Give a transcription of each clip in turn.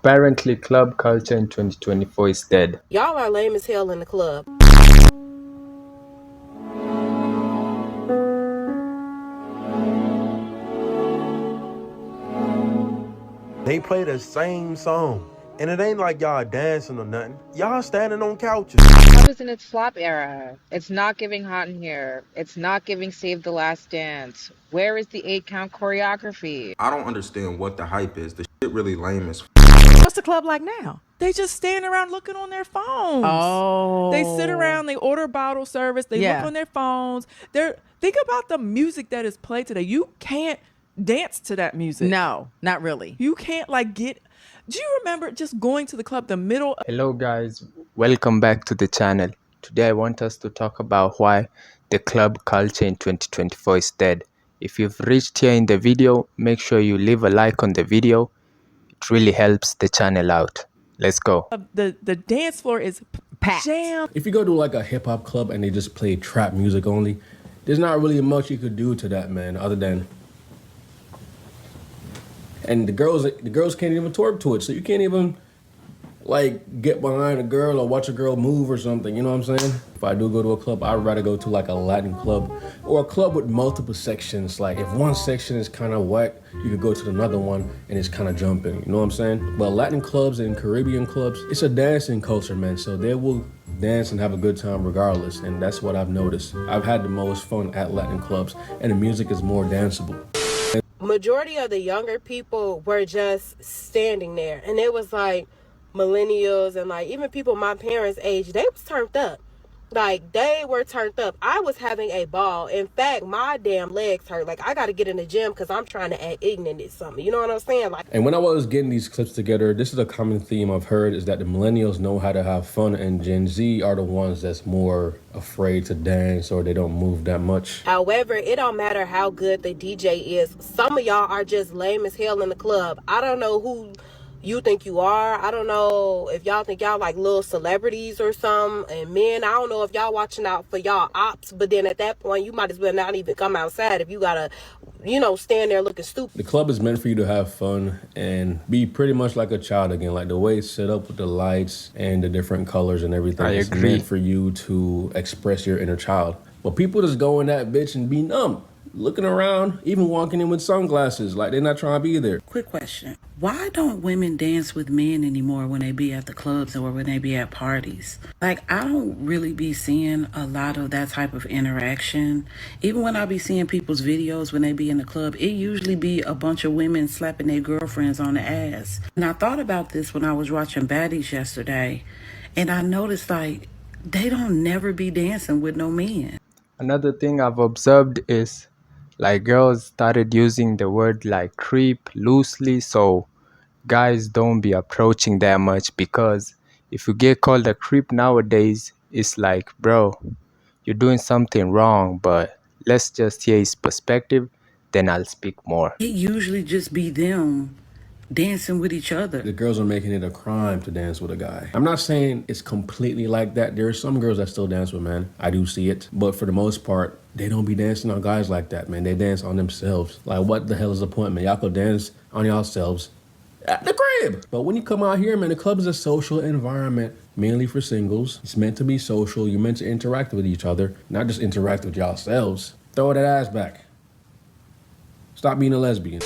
Apparently, club culture in 2024 is dead. Y'all are lame as hell in the club. They play the same song. And it ain't like y'all dancing or nothing. Y'all standing on couches. Club is in its flop era. It's not giving Hot in Here. It's not giving Save the Last Dance. Where is the 8 count choreography? I don't understand what the hype is. The shit really lame as What's the club like now? They just stand around looking on their phones. They sit around, they order bottle service, they look on their phones. Think about the music that is played today. You can't dance to that music. No, not really. You can't do you remember just going to the club the middle? Hello guys, welcome back to the channel. Today I want us to talk about why the club culture in 2024 is dead. If you've reached here in the video, make sure you leave a like on the video. It really helps the channel out. Let's go. The dance floor is Packed. jammed. If you go to like a hip hop club and they just play trap music only, there's not really much you could do to that, man, other than. And the girls can't even twerk to it, so you can't even like get behind a girl or watch a girl move or something. You know what I'm saying? If I do go to a club, I'd rather go to like a Latin club or a club with multiple sections. Like if one section is kind of whack, you could go to another one and it's kind of jumping. You know what I'm saying? But Latin clubs and Caribbean clubs, it's a dancing culture, man. So they will dance and have a good time regardless. And that's what I've noticed. I've had the most fun at Latin clubs, and the music is more danceable. Majority of the younger people were just standing there, and it was like millennials and like even people my parents' age, they was turned up. Like they were turned up. I was having a ball. In fact, my damn legs hurt. Like I got to get in the gym because I'm trying to act ignorant at something. You know what I'm saying? Like. And when I was getting these clips together, this is a common theme I've heard, is that the millennials know how to have fun and Gen Z are the ones that's more afraid to dance or they don't move that much. However, it don't matter how good the DJ is. Some of y'all are just lame as hell in the club. I don't know who you think you are. I don't know if y'all think y'all like little celebrities or something. And men, I don't know if y'all watching out for y'all ops. But then at that point, you might as well not even come outside if you gotta, stand there looking stupid. The club is meant for you to have fun and be pretty much like a child again. Like the way it's set up with the lights and the different colors and everything. I It's agree. meant for you to express your inner child. But people just go in that bitch and be numb. Looking around, even walking in with sunglasses, like they're not trying to be there. Quick question. Why don't women dance with men anymore when they be at the clubs or when they be at parties? Like, I don't really be seeing a lot of that type of interaction. Even when I be seeing people's videos when they be in the club, it usually be a bunch of women slapping their girlfriends on the ass. And I thought about this when I was watching Baddies yesterday, and I noticed, like, they don't never be dancing with no men. Another thing I've observed is like girls started using the word like creep loosely, so guys don't be approaching that much, because if you get called a creep nowadays, it's like, bro, you're doing something wrong, but let's just hear his perspective, then I'll speak more. It usually just be them dancing with each other. The girls are making it a crime to dance with a guy. I'm not saying it's completely like that. There are some girls that still dance with men. I do see it. But for the most part, they don't be dancing on guys like that, man. They dance on themselves. Like, what the hell is the point, man? Y'all could dance on yourselves at the crib. But when you come out here, man, the club is a social environment, mainly for singles. It's meant to be social. You're meant to interact with each other, not just interact with yourselves. Throw that ass back. Stop being a lesbian.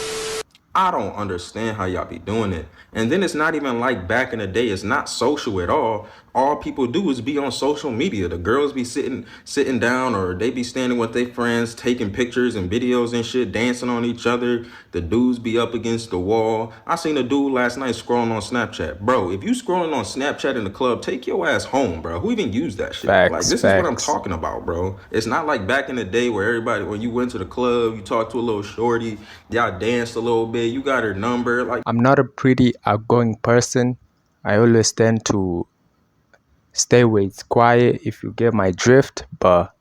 I don't understand how y'all be doing it. And then it's not even like back in the day. It's not social at all. All people do is be on social media. The girls be sitting down, or they be standing with their friends, taking pictures and videos and shit, dancing on each other. The dudes be up against the wall. I seen a dude last night scrolling on Snapchat. Bro, if you scrolling on Snapchat in the club, take your ass home, bro. Who even used that shit? Facts, Like, this is what I'm facts. talking about, bro. It's not like back in the day where everybody, when you went to the club, you talked to a little shorty, y'all danced a little bit, you got her number. Like, I'm not a pretty outgoing person. I always tend to stay where it's quiet, if you get my drift. But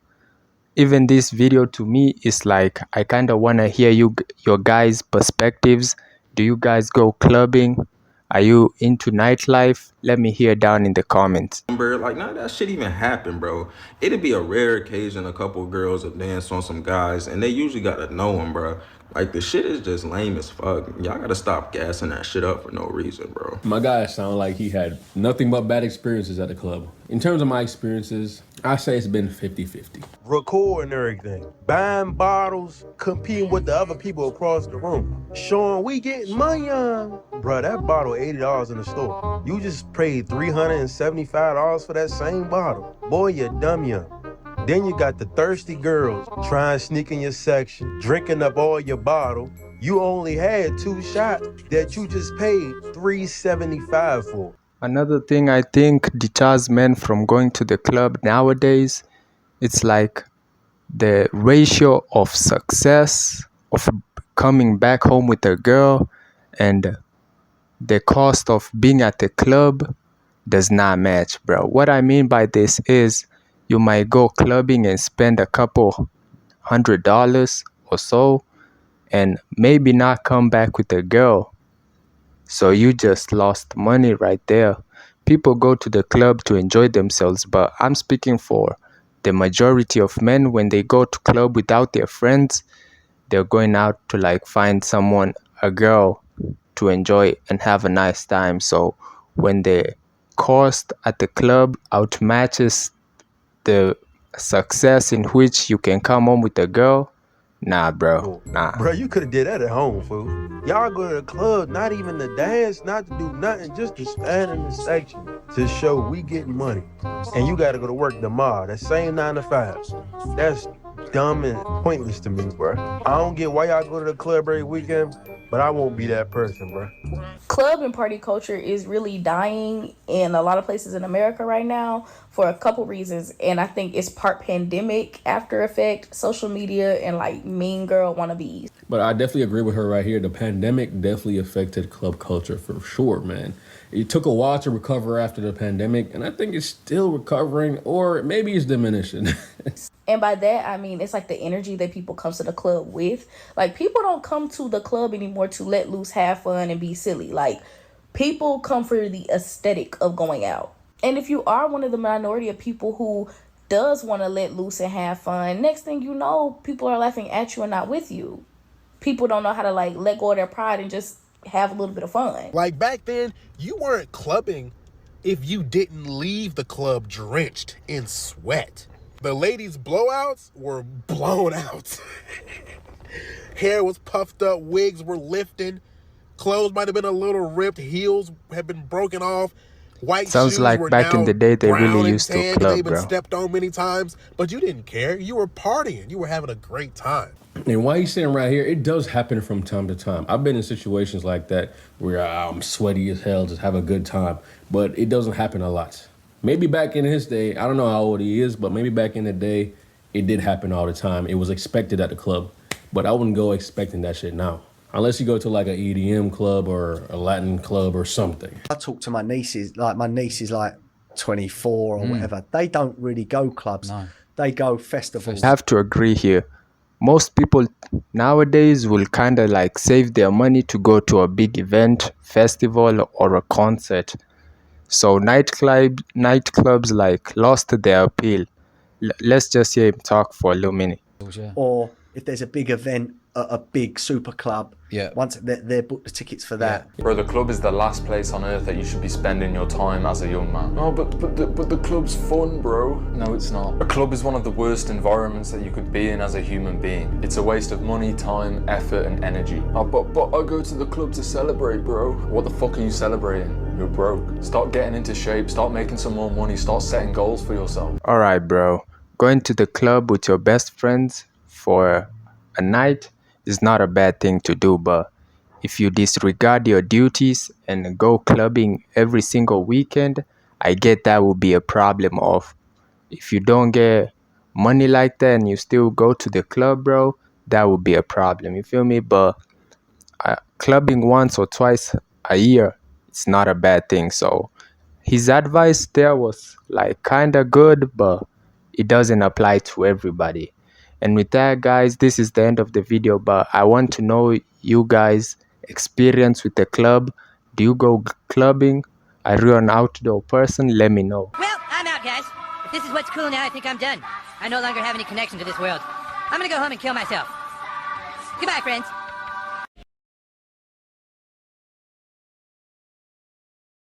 even this video to me is like, I kind of want to hear your guys' perspectives. Do you guys go clubbing? Are you into nightlife? Let me hear down in the comments. Like, none of that shit even happen, bro. It'd be a rare occasion a couple girls will dance on some guys, and they usually gotta know them, bro. Like, the shit is just lame as fuck. Y'all gotta stop gassing that shit up for no reason, bro. My guy sounded like he had nothing but bad experiences at the club. In terms of my experiences, I say it's been 50-50. Recording everything, buying bottles, competing with the other people across the room, showing we getting money on. Bruh, that bottle $80 in the store. You just paid $375 for that same bottle. Boy, you dumb young. Then you got the thirsty girls trying to sneak in your section, drinking up all your bottle. You only had 2 shots that you just paid $375 for. Another thing I think deters men from going to the club nowadays, it's like the ratio of success of coming back home with a girl and the cost of being at the club does not match, bro. What I mean by this is you might go clubbing and spend a couple $100 or so and maybe not come back with a girl. So you just lost money right there. People go to the club to enjoy themselves, but I'm speaking for the majority of men. When they go to club without their friends, they're going out to like find someone, a girl, to enjoy and have a nice time. So when the cost at the club outmatches the success in which you can come home with a girl, nah, bro, nah. Bro, you could have did that at home, fool. Y'all go to the club, not even to dance, not to do nothing, just to stand in the section to show we getting money. And you gotta go to work tomorrow, that same 9 to 5. That's dumb and pointless to me, bro. I don't get why y'all go to the club every weekend, but I won't be that person, bro. Club and party culture is really dying in a lot of places in America right now for a couple reasons. And I think it's part pandemic after effect, social media, and like mean girl wannabes. But I definitely agree with her right here. The pandemic definitely affected club culture for sure, man. It took a while to recover after the pandemic, and I think it's still recovering, or maybe it's diminishing. And by that, I mean, it's like the energy that people come to the club with. Like, people don't come to the club anymore to let loose, have fun, and be silly. Like, people come for the aesthetic of going out. And if you are one of the minority of people who does want to let loose and have fun, next thing you know, people are laughing at you and not with you. People don't know how to, like, let go of their pride and just have a little bit of fun. Like, back then, you weren't clubbing if you didn't leave the club drenched in sweat. The ladies' blowouts were blown out. Hair was puffed up, wigs were lifting, clothes might have been a little ripped, heels had been broken off. White Sounds shoes like were back in now the day they brown really and used to tan 'cause club, they've been bro. stepped on many times, but you didn't care. You were partying. You were having a great time. And while you're sitting right here, it does happen from time to time. I've been in situations like that where I'm sweaty as hell, just have a good time, but it doesn't happen a lot. Maybe back in his day, I don't know how old he is, but maybe back in the day, it did happen all the time. It was expected at the club, but I wouldn't go expecting that shit now. Unless you go to like an EDM club or a Latin club or something. I talk to my nieces, like my niece is like 24 or whatever. They don't really go clubs. No. They go festivals. I have to agree here. Most people nowadays will kind of like save their money to go to a big event, festival, or a concert. So nightclubs like lost their appeal. Let's just hear him talk for a little minute. Or if there's a big event at a big super club, once they're booked the tickets for that. Bro, the club is the last place on earth that you should be spending your time as a young man. No, but the club's fun, bro. No, it's not. A club is one of the worst environments that you could be in as a human being. It's a waste of money, time, effort, and energy. Oh, but I go to the club to celebrate, bro. What the fuck are you celebrating? You're broke. Start getting into shape, start making some more money, start setting goals for yourself. Alright, bro. Going to the club with your best friends for a night is not a bad thing to do, but if you disregard your duties and go clubbing every single weekend, I get that will be a problem. Of if you don't get money like that and you still go to the club, bro, that would be a problem, you feel me? But clubbing once or twice a year, it's not a bad thing. So his advice there was like kind of good, but it doesn't apply to everybody. And with that, guys, this is the end of the video, but I want to know you guys' experience with the club Do you go clubbing? Are you an outdoor person? Let me know. Well, I'm out, guys. If this is what's cool now, I think I'm done. I no longer have any connection to this world. I'm gonna go home and kill myself. Goodbye, friends.